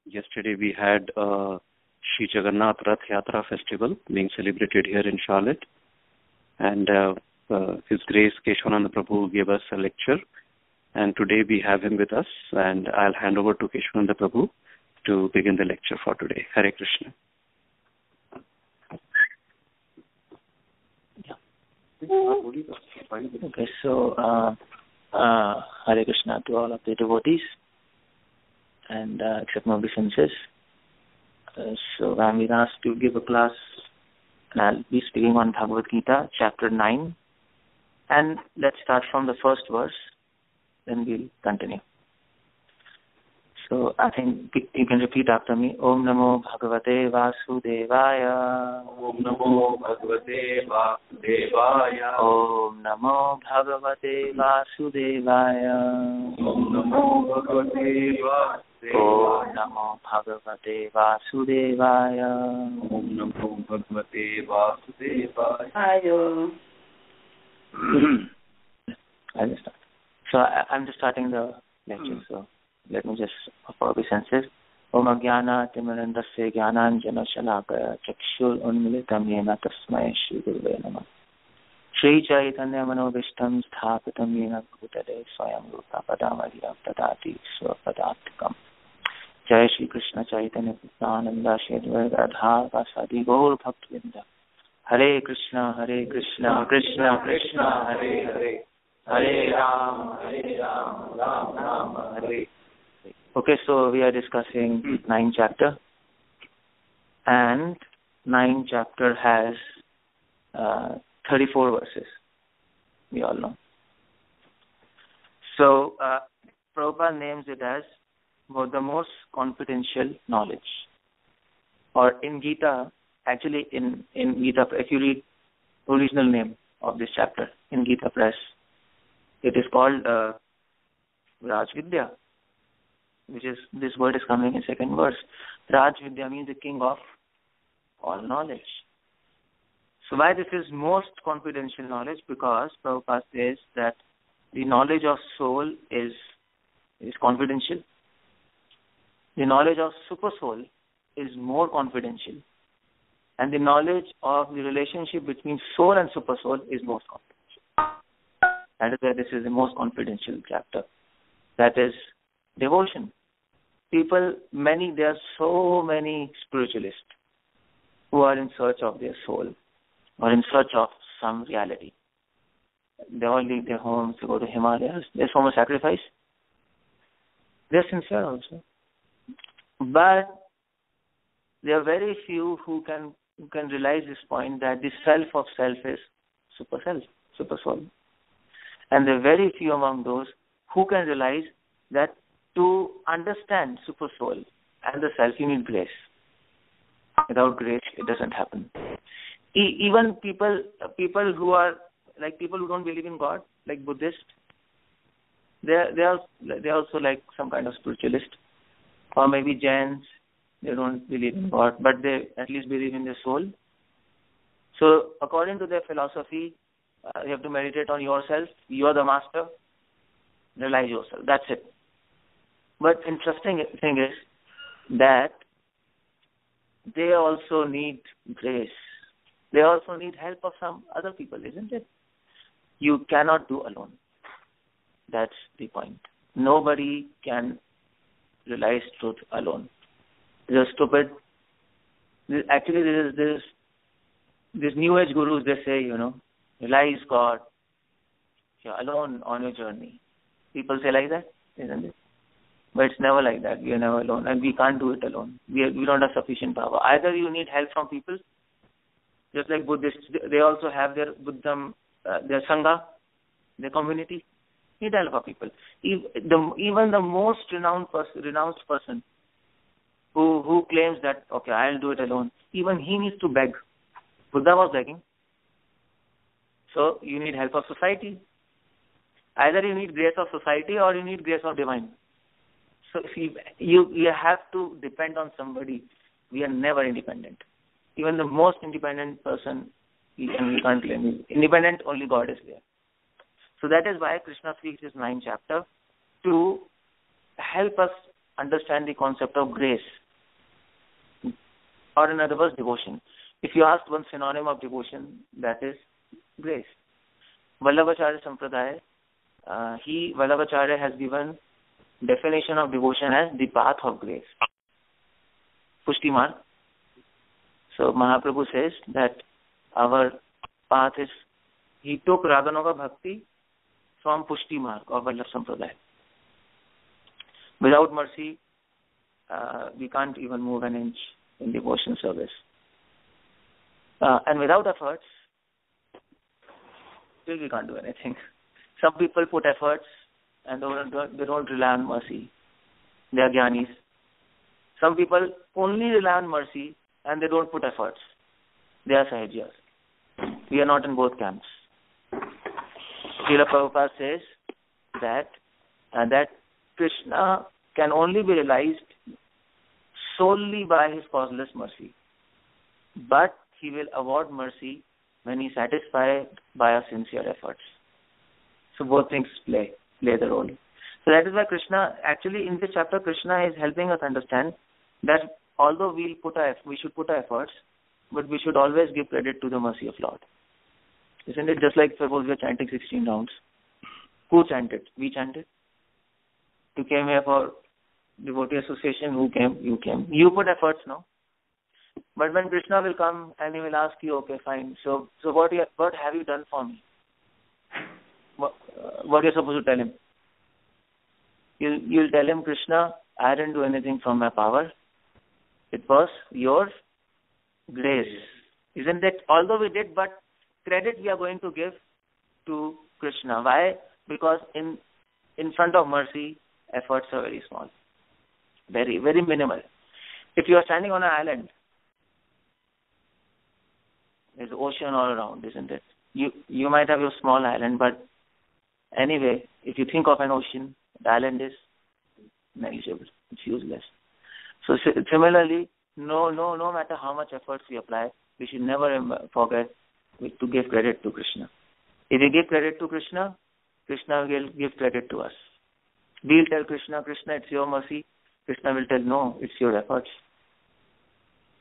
Yesterday we had Sri Jagannath Rath Yatra festival being celebrated here in Charlotte, and His Grace Keshav Anand Prabhu gave us a lecture, and today we have him with us, and I'll hand over to Keshav Anand Prabhu to begin the lecture for today. Hare Krishna. Okay, so Hare Krishna to all of the devotees and accept my obeisances. So I'm being asked to give a class, and I'll be speaking on Bhagavad Gita, chapter 9. And let's start from the first verse, then we'll continue. So I think you can repeat after me. Om Namo Bhagavate Vasudevaya. Om Namo Bhagavate Vasudevaya. Om Namo Bhagavate Vasudevaya. Om Namo Bhagavate Vasudevaya. Om Namo Bhagavate Vasudevaya. Om Namo Bhagavate Vasudevaya. I'll just start. So I'm just starting the lecture, so let me just offer obeisances. Om Ajnana Timirandasya Jnananjana Shalakaya Chakshur Unmilitam Yena Tasmai Shri Gurave Namah. Shri Chaitanya Manobishtam Sthapitam Yena Bhutale Swayam Rupa Padamadhyam Tadati Swapadattikam. Jai Shri Krishna Chaitanya Nanda Shri Radha Vasadi Gaur Bhaktivedanta. Hare Krishna, Krishna Krishna, Hare Hare. Hare Ram, Ram Ram, Hare. Okay, so we are discussing 9th chapter, and 9th chapter has 34 verses, we all know. So, Prabhupada names it as the most confidential knowledge. Or in Gita, actually in Gita, if you read original name of this chapter in Gita Press, it is called Raj Vidya, which is, this word is coming in second verse. Raj Vidya means the king of all knowledge. So why this is most confidential knowledge? Because Prabhupada says that the knowledge of soul is confidential. The knowledge of super soul is more confidential. And the knowledge of the relationship between soul and super soul is most confidential. That is why this is the most confidential chapter. That is devotion. There are so many spiritualists who are in search of their soul or in search of some reality. They all leave their homes to go to Himalayas. There's so much sacrifice. They're sincere also. But there are very few who can realize this point that the self of self is super soul. And there are very few among those who can realize that to understand super soul and the self, you need grace. Without grace, it doesn't happen. Even people who are like people who don't believe in God, like Buddhists, they're also like some kind of spiritualist, or maybe Jains. They don't believe in God, but they at least believe in their soul. So according to their philosophy, you have to meditate on yourself. You are the master. Realize yourself. That's it. But interesting thing is that they also need grace. They also need help of some other people, isn't it? You cannot do alone. That's the point. Nobody can realize truth alone. They're stupid. Actually, this New Age gurus, they say, realize God. You're alone on your journey. People say like that, isn't it? But it's never like that. We are never alone, and we can't do it alone. We don't have sufficient power. Either you need help from people, just like Buddhists, they also have their Buddhism, their Sangha, their community. Need help of people. Even the most renounced person who claims that, okay, I'll do it alone, even he needs to beg. Buddha was begging. So you need help of society. Either you need grace of society or you need grace of divine. So you have to depend on somebody. We are never independent. Even the most independent person, we can't claim independent, only God is there. So that is why Krishna speaks his 9th chapter to help us understand the concept of grace, or in other words, devotion. If you ask one synonym of devotion, that is grace. Vallabhacharya Sampradaya, Vallabhacharya has given definition of devotion as the path of grace. Pushti Marg. So Mahaprabhu says that our path is, he took Radhanoga Bhakti from Pushti Marg or Vallabh Sampradaya. Without mercy, we can't even move an inch in devotion service. And without efforts, still we can't do anything. Some people put efforts and they don't rely on mercy. They are jnanis. Some people only rely on mercy and they don't put efforts. They are sahajiyas. We are not in both camps. Srila Prabhupada says that Krishna can only be realized solely by his causeless mercy. But he will award mercy when he is satisfied by our sincere efforts. So both things play the role. So that is why Krishna, actually in this chapter, Krishna is helping us understand that although we should put our efforts, but we should always give credit to the mercy of Lord. Isn't it? Just like suppose we are chanting 16 rounds. Who chanted? We chanted. You came here for devotee association. Who came? You came. You put efforts, no? But when Krishna will come and he will ask you, okay, fine. So what have you done for me? What you're supposed to tell him? You'll tell him, Krishna, I didn't do anything from my power. It was your grace. Isn't it? Although we did, but credit we are going to give to Krishna. Why? Because in front of mercy, efforts are very small. Very, very minimal. If you are standing on an island, there's ocean all around, isn't it? You might have your small island, but anyway, if you think of an ocean, the island is negligible. It's useless. So similarly, no matter how much efforts we apply, we should never forget to give credit to Krishna. If we give credit to Krishna, Krishna will give credit to us. We'll tell Krishna, it's your mercy. Krishna will tell, no, it's your efforts.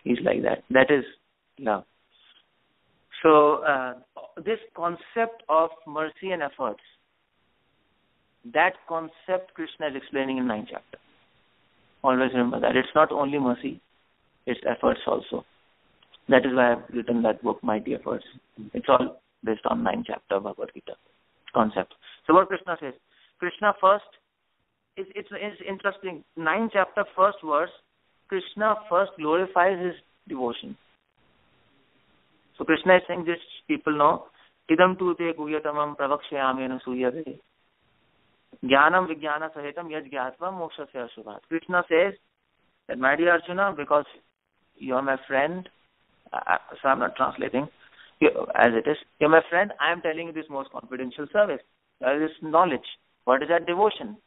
He's like that. That is love. So this concept of mercy and efforts, that concept Krishna is explaining in 9th chapter. Always remember that. It's not only mercy, it's efforts also. That is why I've written that book, Mighty Efforts. It's all based on 9th chapter of Bhagavad Gita concept. So what Krishna says, Krishna first, it's interesting, 9th chapter, first verse, Krishna first glorifies his devotion. So Krishna is saying this, people know, idam tu te guhyatamam pravakshayamena suyade jnanam vijnana sahitam yaj gyatva mokshasya shubhat. Krishna says that, my dear Arjuna, because you are my friend, so I'm not translating as it is, you're my friend, I am telling you this most confidential service. That is knowledge. What is that? Devotion.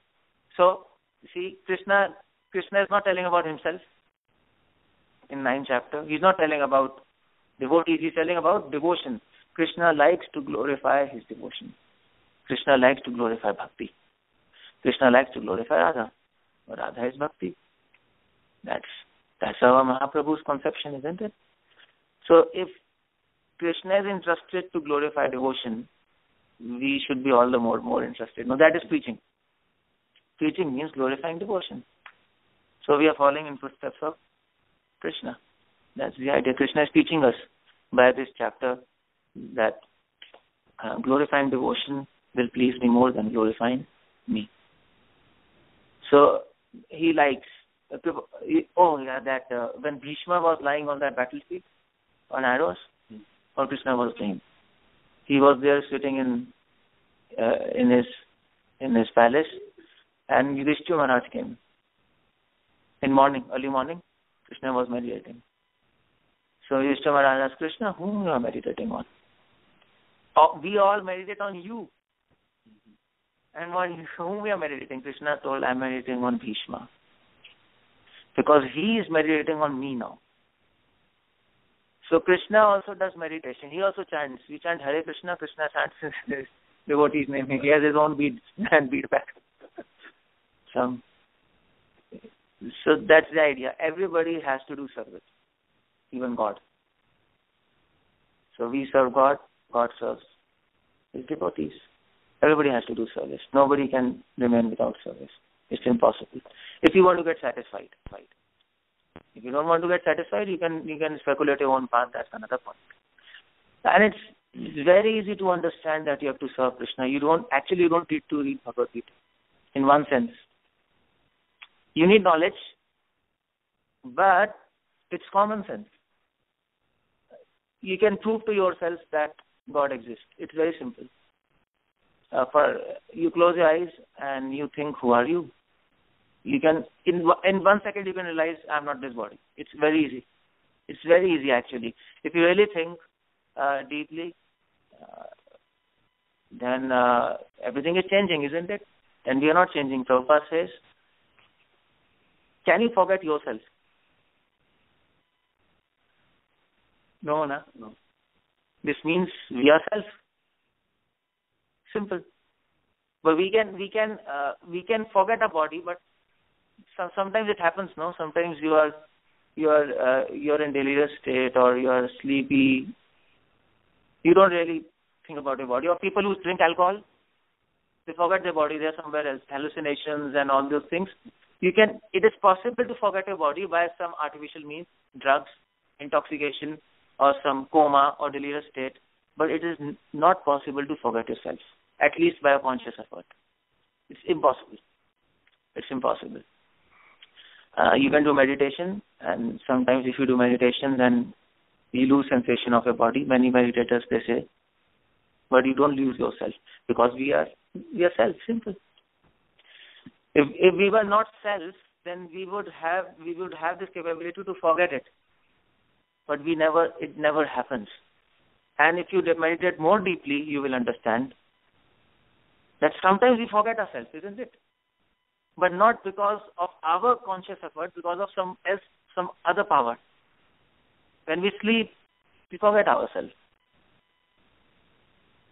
So, see, Krishna is not telling about himself in 9th chapter. He's not telling about devotees, he's telling about devotion. Krishna likes to glorify his devotion. Krishna likes to glorify bhakti. Krishna likes to glorify Radha. But Radha is bhakti. That's our Mahaprabhu's conception, isn't it? So if Krishna is interested to glorify devotion, we should be all the more interested. No, that is preaching. Preaching means glorifying devotion. So we are following in footsteps of Krishna. That's the idea. Krishna is teaching us by this chapter that glorifying devotion will please me more than glorifying me. So he likes, when Bhishma was lying on that battlefield on arrows, or Krishna was saying, he was there sitting in his palace, and Yudhishthira Maharaj came. Early morning, Krishna was meditating. So Yudhishthira Maharaj asked Krishna, whom you are meditating on? Oh, we all meditate on you. And whom we are meditating? Krishna told, I am meditating on Bhishma. Because he is meditating on me now. So Krishna also does meditation. He also chants. We chant Hare Krishna, Krishna chants his devotee's name. He has his own beads and bead back. So that's the idea. Everybody has to do service, even God. So we serve God, God serves His devotees. Everybody has to do service. Nobody can remain without service. It's impossible. If you want to get satisfied, right? If you don't want to get satisfied, you can speculate your own path. That's another point. And it's very easy to understand that you have to serve Krishna. You don't need to read Bhagavad Gita. In one sense, you need knowledge, but it's common sense. You can prove to yourself that God exists. It's very simple. You close your eyes and you think, who are you? You can, in 1 second, you can realize, I'm not this body. It's very easy. It's very easy, actually. If you really think deeply, then everything is changing, isn't it? And we are not changing. Prabhupada says, can you forget yourself? No. This means we are self. Simple. But we can forget our body, but sometimes it happens. No, sometimes you're in delirious state or you are sleepy. You don't really think about your body. Or people who drink alcohol, they forget their body. They're somewhere else. Hallucinations and all those things. It is possible to forget your body by some artificial means, drugs, intoxication, or some coma or delirious state. But it is not possible to forget yourself, at least by a conscious effort. It's impossible. It's impossible. You can do meditation, and sometimes if you do meditation, then you lose sensation of your body. Many meditators, they say, but you don't lose yourself, because we are self, simple. If we were not self, then we would have this capability to forget it. But it never happens. And if you meditate more deeply, you will understand that sometimes we forget ourselves, isn't it? But not because of our conscious effort, because of some other power. When we sleep, we forget ourselves.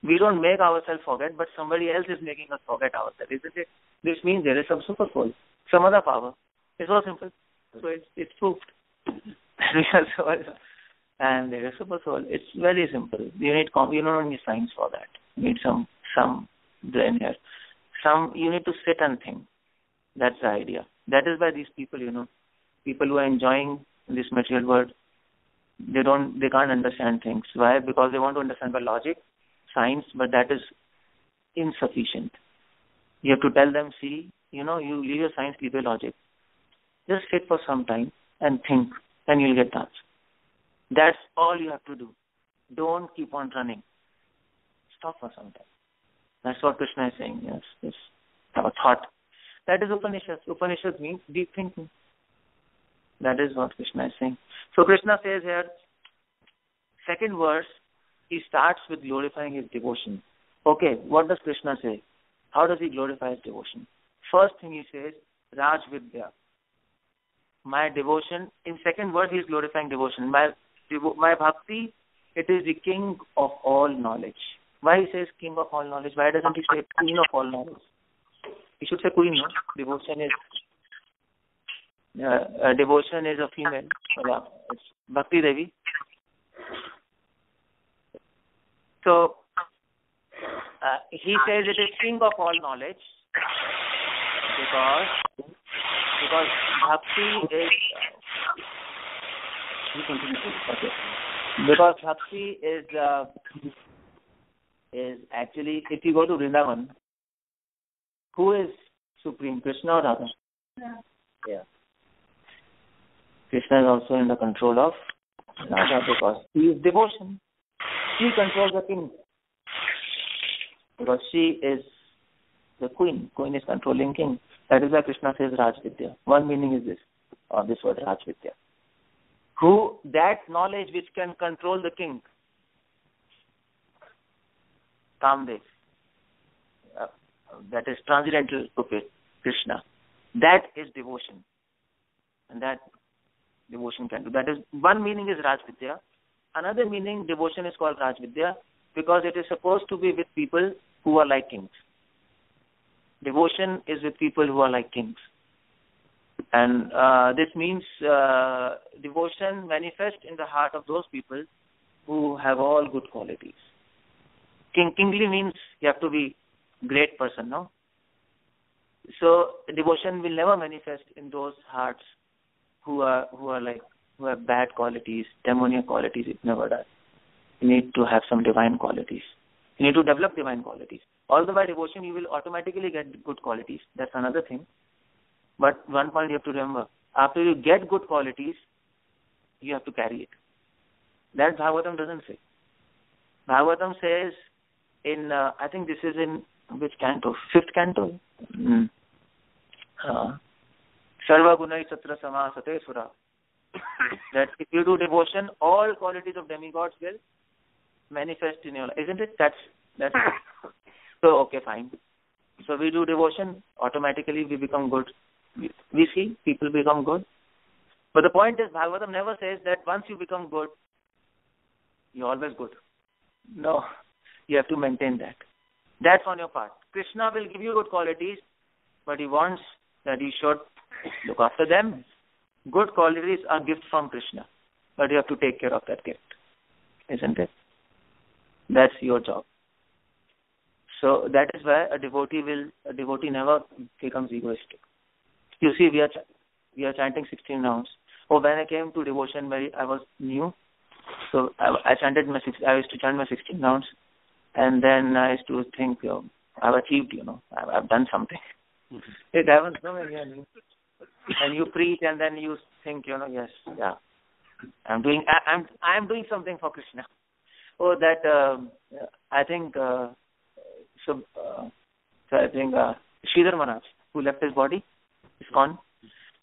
We don't make ourselves forget, but somebody else is making us forget ourselves, isn't it? This means there is some super soul, some other power. It's so simple. So it's proved. And there is super soul. It's very simple. You don't need science for that. You need some brain here. You need to sit and think. That's the idea. That is why these people, people who are enjoying this material world, they can't understand things. Why? Because they want to understand by logic, science, but that is insufficient. You have to tell them, see, you leave your science, leave your logic. Just sit for some time and think, and you'll get the answer. That's all you have to do. Don't keep on running. Stop for some time. That's what Krishna is saying. Yes. Have a thought. That is Upanishads. Upanishads means deep thinking. That is what Krishna is saying. So Krishna says here, second verse, he starts with glorifying his devotion. Okay, what does Krishna say? How does he glorify his devotion? First thing he says, Raj Vidya. My devotion, in second verse he is glorifying devotion. My bhakti, it is the king of all knowledge. Why he says king of all knowledge? Why doesn't he say queen of all knowledge? He should say queen, no? Devotion is a female. It's Bhakti Devi. So, he says it is king of all knowledge because Bhakti is... Because Bhakti is actually, if you go to Vrindavan, who is supreme, Krishna or Radha? Yeah. Krishna is also in the control of Radha because he is devotion. She controls the king. Because she is the queen. Queen is controlling king. That is why Krishna says Raj Vidya. One meaning is this, or this word Raj Vidya. That knowledge which can control the king. Kamdev. That is transcendental to Krishna. That is devotion. And that devotion can do. That is, one meaning is Raj Vidya. Another meaning, devotion is called Raj Vidya because it is supposed to be with people who are like kings. Devotion is with people who are like kings. And this means devotion manifests in the heart of those people who have all good qualities. Kingly means you have to be great person, no? So devotion will never manifest in those hearts who have bad qualities, demoniac qualities. It never does. You need to have some divine qualities. You need to develop divine qualities. Although by devotion you will automatically get good qualities. That's another thing. But one point you have to remember. After you get good qualities, you have to carry it. That Bhagavatam doesn't say. Bhagavatam says in, I think this is in which canto? 5th canto? Sarva gunai satra samasate sura. That if you do devotion, all qualities of demigods will manifest in your life. Isn't it? That's so okay, fine. So we do devotion, automatically we become good. We see people become good. But the point is, Bhagavatam never says that once you become good, you're always good. No, you have to maintain that. That's on your part. Krishna will give you good qualities, but he wants that you should look after them. Good qualities are gifts from Krishna, but you have to take care of that gift. Isn't it? That's your job. So that is why a devotee never becomes egoistic. You see, we are chanting 16 rounds. Oh, when I came to devotion, I was new, so I used to chant my 16 rounds, and then I used to think, I've achieved, I've done something. It happens so many years. And you preach, and then you think, yes, yeah, I'm doing something for Krishna. Oh, that I think Sridhar Maharaj, who left his body, ISKCON.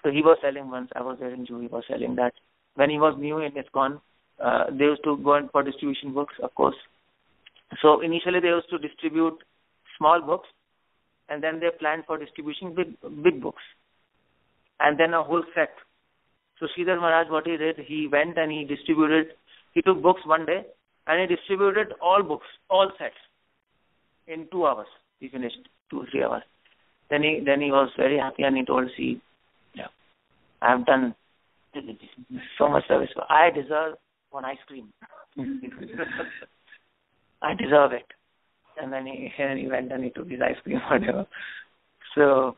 So he was selling once. I was there in Jew. He was selling that when he was new in ISKCON, they used to go in for distribution books, of course. So initially they used to distribute small books, and then they planned for distribution big books, and then a whole set. So Sridhar Maharaj, what he did, he went and he took books one day, and he distributed all books, all sets, in 2 hours. He finished 2-3 hours. Then he was very happy, and he told, see, I have done so much service. I deserve one ice cream. I deserve it. And then he went and he took his ice cream, whatever. So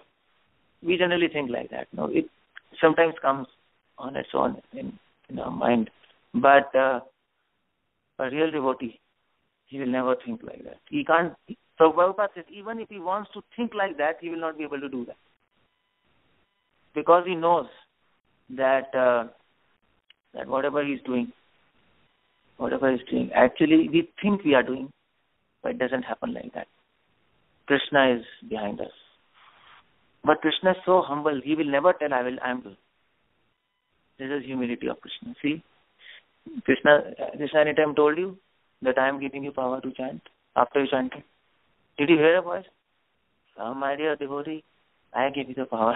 we generally think like that. No, it sometimes comes on its own in our mind. But a real devotee, he will never think like that. He can't. So Prabhupada says, even if he wants to think like that, he will not be able to do that. Because he knows that whatever he's doing, actually we think we are doing, but it doesn't happen like that. Krishna is behind us. But Krishna is so humble, he will never tell, I am doing. This is humility of Krishna. See, Krishna anytime told you that I am giving you power to chant after you chanted. Did you hear a voice? Oh, my dear devotee, I give you the power.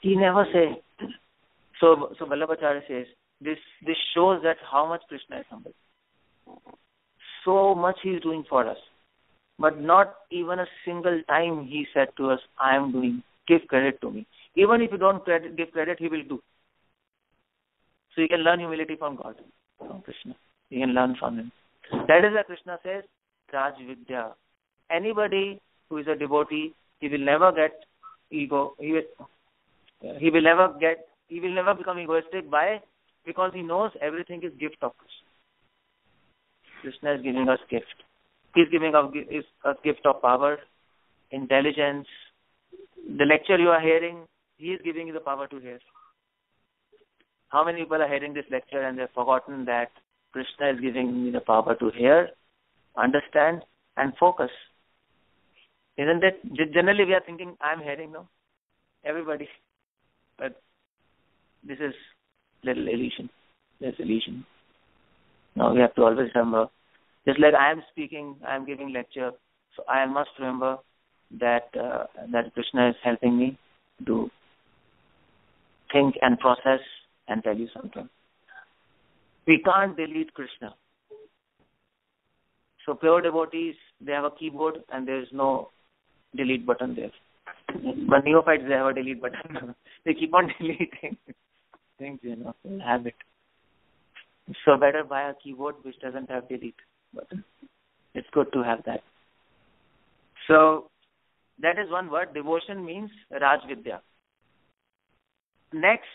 He never said. So Vallabhacharya says, this shows that how much Krishna is humble. So much he is doing for us. But not even a single time he said to us, I am doing, give credit to me. Even if you don't give credit, he will do. So you can learn humility from God, from Krishna. You can learn from him. That is why Krishna says, Raj Vidya. Anybody who is a devotee, he will never get ego. He will never become egoistic. Why? Because he knows everything is gift of Krishna. Krishna is giving us gift. He is giving us gift of power, intelligence. The lecture you are hearing, he is giving you the power to hear. How many people are hearing this lecture and they have forgotten that Krishna is giving me the power to hear, understand, and focus? Isn't it? Generally we are thinking, I am hearing now. Everybody. But this is little illusion. There's illusion. Now we have to always remember, just like I am speaking, I am giving lecture, so I must remember that Krishna is helping me to think and process and tell you something. We can't delete Krishna. So pure devotees, they have a keyboard and there is no delete button there. But neophytes, they have a delete button. They keep on deleting things, habit. So better buy a keyboard which doesn't have delete button. It's good to have that. So that is one word. Devotion means Raj Vidya. Next,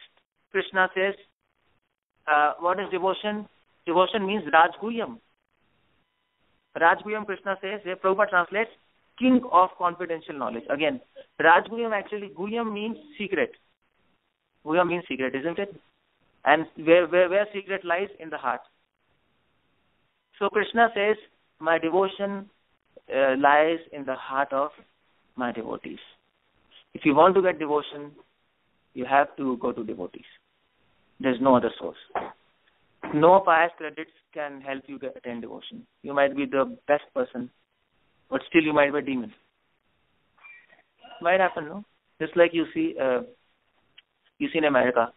Krishna says, what is devotion? Devotion means Raj Guhyam. Raj Guhyam, Krishna says, here Prabhupada translates, king of confidential knowledge. Again, Raj Guhyam actually, Guhyam means secret. Guhyam means secret, isn't it? And where secret lies? In the heart. So Krishna says, my devotion lies in the heart of my devotees. If you want to get devotion, you have to go to devotees. There's no other source. No pious credits can help you attain devotion. You might be the best person, but still you might be a demon. Might happen, no? Just like you see in America.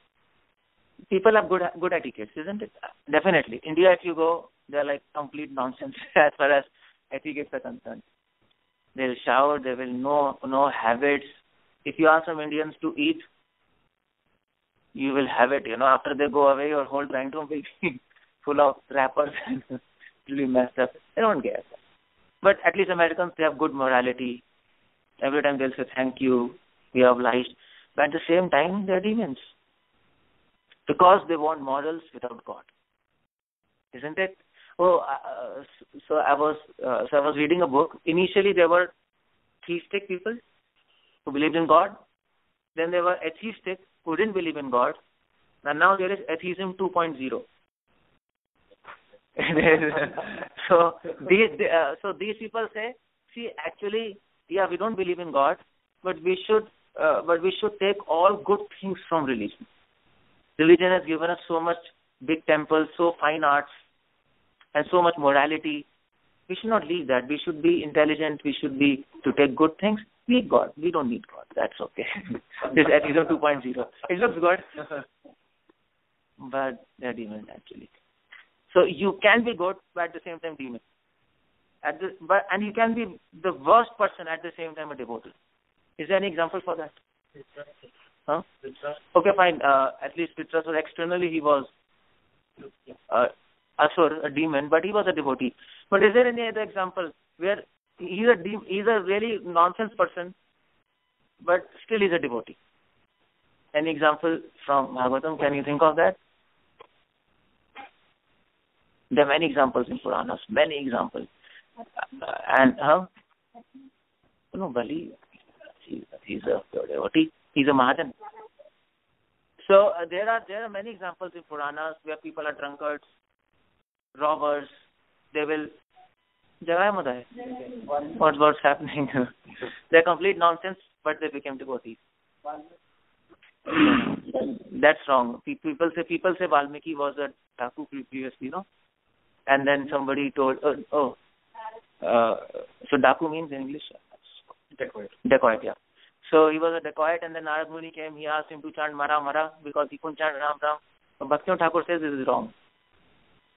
People have good etiquettes, isn't it? Definitely. India, if you go, they're like complete nonsense as far as etiquettes are concerned. They'll shower, they will know habits. If you ask some Indians to eat, you will have it. After they go away, your whole drawing room will be full of wrappers and it will be messed up. They don't care. But at least Americans, they have good morality. Every time they'll say, thank you, we are obliged. But at the same time, they're demons. Because they want morals without God. Isn't it? So I was reading a book. Initially, there were theistic people who believed in God. Then there were atheistic who didn't believe in God. And now there is atheism 2.0. So these people say, see, actually, yeah, we don't believe in God, but we should take all good things from religion. Religion has given us so much big temples, so fine arts, and so much morality. We should not leave that. We should be intelligent. We should be to take good things. We need God. We don't need God. That's okay. This atheism 2.0. It looks good, but they're demons actually. So you can be good, but at the same time demon. And you can be the worst person at the same time a devotee. Is there any example for that? Huh? Okay, fine. At least Pitras was externally he was Asur, a demon, but he was a devotee. But is there any other example where he's a really nonsense person, but still he's a devotee? Any example from Bhagavatam? Can you think of that? There are many examples in Puranas, many examples. No, Bali, he's a devotee. He's a Mahajan. So there are many examples in Puranas where people are drunkards, robbers. They will. What's happening? They're complete nonsense, but they became devotees. That's wrong. People say Valmiki was a Thakur previously, and then somebody told, so Daku means in English? Dacoit, yeah. So he was a dacoit, and then Narad Muni came. He asked him to chant Mara Mara because he couldn't chant Ram Ram. So Bhaktivinoda Thakur says this is wrong.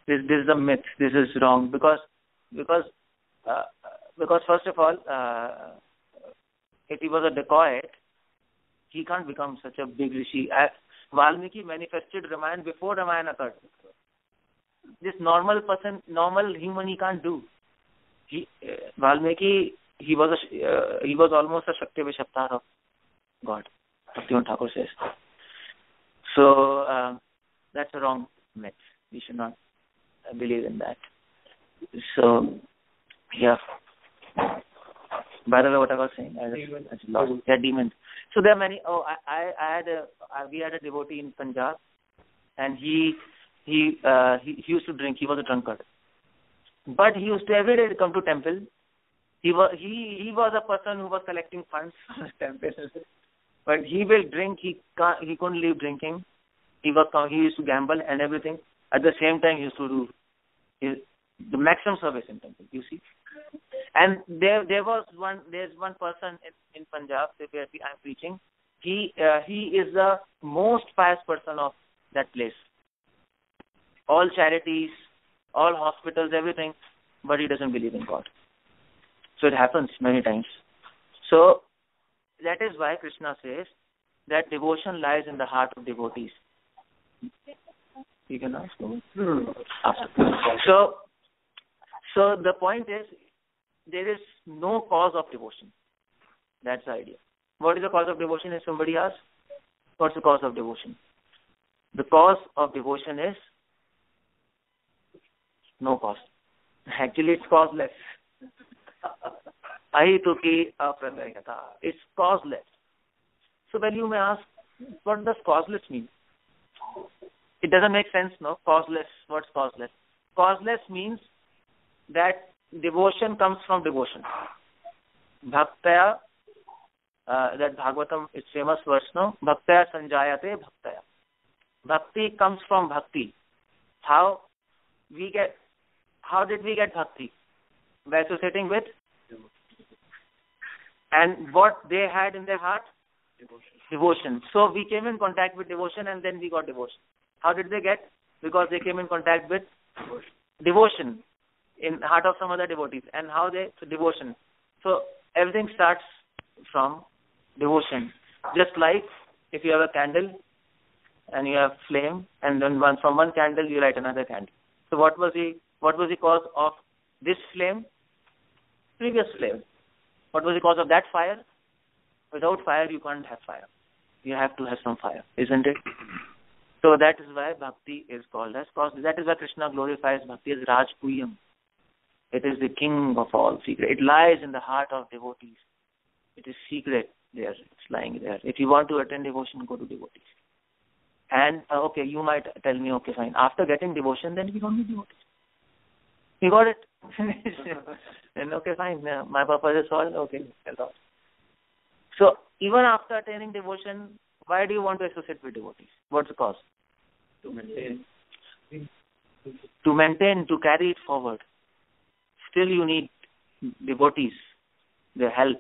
This is a myth. This is wrong because first of all, if he was a dacoit, he can't become such a big rishi. Valmiki manifested Ramayana before Ramayana occurred. This normal person, normal human, he can't do. Valmiki, he was almost a Shakti Vishaptar of God, Bhaktivinoda Thakur says. So that's a wrong myth. We should not believe in that. So, yeah. By the way, what I was saying, they're demons. So there are many. We had a devotee in Punjab, and he used to drink. He was a drunkard, but he used to every day come to temple. He was a person who was collecting funds for the temple, but he will drink. He couldn't leave drinking. He used to gamble and everything. At the same time, he used to do the maximum service in temple. You see, and there's one person in Punjab where I'm preaching. He is the most pious person of that place. All charities, all hospitals, everything, but he doesn't believe in God. So it happens many times. So that is why Krishna says that devotion lies in the heart of devotees. You can ask me. So the point is, there is no cause of devotion. That's the idea. What is the cause of devotion? If somebody asks, what's the cause of devotion? The cause of devotion is no cause. Actually, it's causeless. Ahituki apradayata. It's causeless. So when you may ask, what does causeless mean? It doesn't make sense, no? Causeless. What's causeless? Causeless means that devotion comes from devotion. Bhaktaya, that Bhagavatam is famous verse, no? Bhaktaya sanjayate bhaktaya. Bhakti comes from bhakti. How did we get bhakti? By associating with? And what they had in their heart? Devotion. So we came in contact with devotion and then we got devotion. How did they get? Because they came in contact with devotion in the heart of some other devotees. And how they? So devotion. So everything starts from devotion. Just like if you have a candle and you have flame, and then from one candle you light another candle. So what was the cause of this flame? Previous flame. What was the cause of that fire? Without fire you can't have fire. You have to have some fire, isn't it? So that is why bhakti is called as causeless. That is why Krishna glorifies bhakti as Rajpuyam. It is the king of all secret. It lies in the heart of devotees. It is secret there. It's lying there. If you want to attain devotion, go to devotees. And, okay, you might tell me, okay, fine. After getting devotion, then we don't need devotees. You got it? Then, okay, fine. My purpose is solved. Okay, that's all. So, even after attaining devotion, why do you want to associate with devotees? What's the cause? To maintain. To carry it forward. Still you need devotees, their help.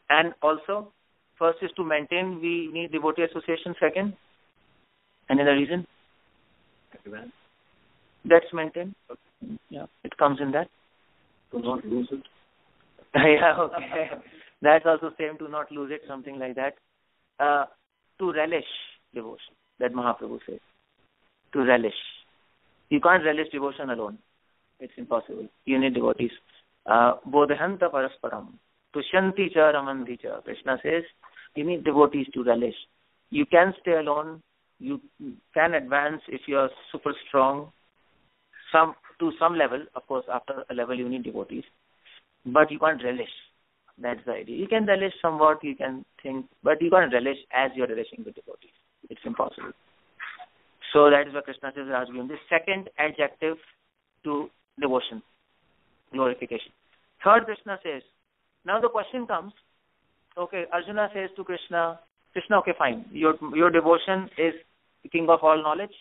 And also, first is to maintain, we need devotee association. Second, any other reason? That's maintain. Yeah, it comes in that. To not lose it. Yeah, okay. That's also same, to not lose it, something like that. To relish devotion, that Mahaprabhu says. To relish. You can't relish devotion alone. It's impossible. You need devotees. Bodhanta parasparam. Tushanti cha ramanti cha. Krishna says, you need devotees to relish. You can stay alone. You can advance if you are super strong. To some level, of course, after a level you need devotees. But you can't relish. That's the idea. You can relish somewhat, you can think, but you can't relish as you're relishing with devotees. It's impossible. So that is what Krishna says, Rajguru. The second adjective to devotion, glorification. Third, Krishna says, now the question comes, okay, Arjuna says to Krishna, okay, fine, your devotion is the king of all knowledge.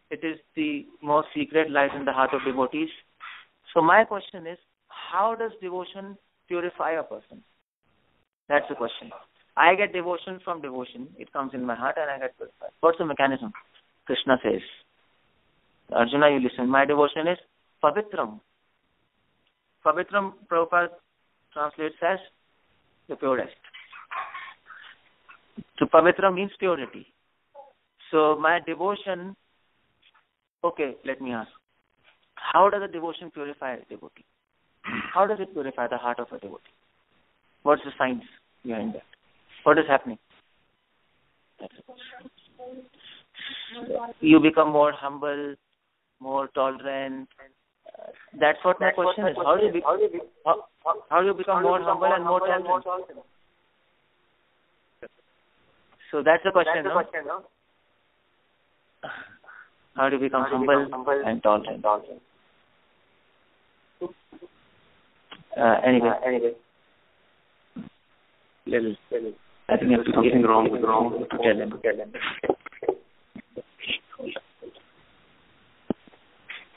It is the most secret, lies in the heart of devotees. So my question is, how does devotion purify a person? That's the question. I get devotion from devotion. It comes in my heart and I get purified. What's the mechanism? Krishna says, Arjuna, you listen. My devotion is pavitram. Pavitram, Prabhupada translates as the purest. So pavitra means purity. So my devotion, okay, let me ask. How does a devotion purify a devotee? How does it purify the heart of a devotee? What's the science behind that? What is happening? That's the question. You become more humble, more tolerant. That's what my question is. How do you become more humble and more tolerant? So that's the question, no? How do you become humble and tolerant? Anyway. Little. I think there's something wrong to tell him.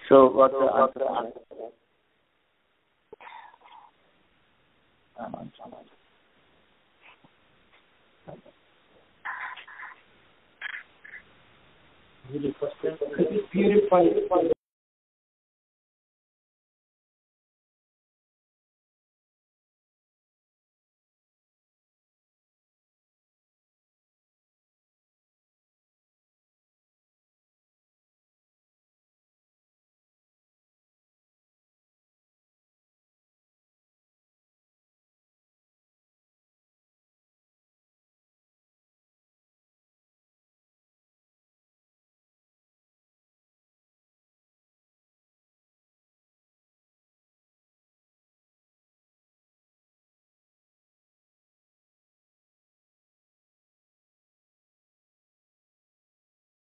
So what's the answer? Purify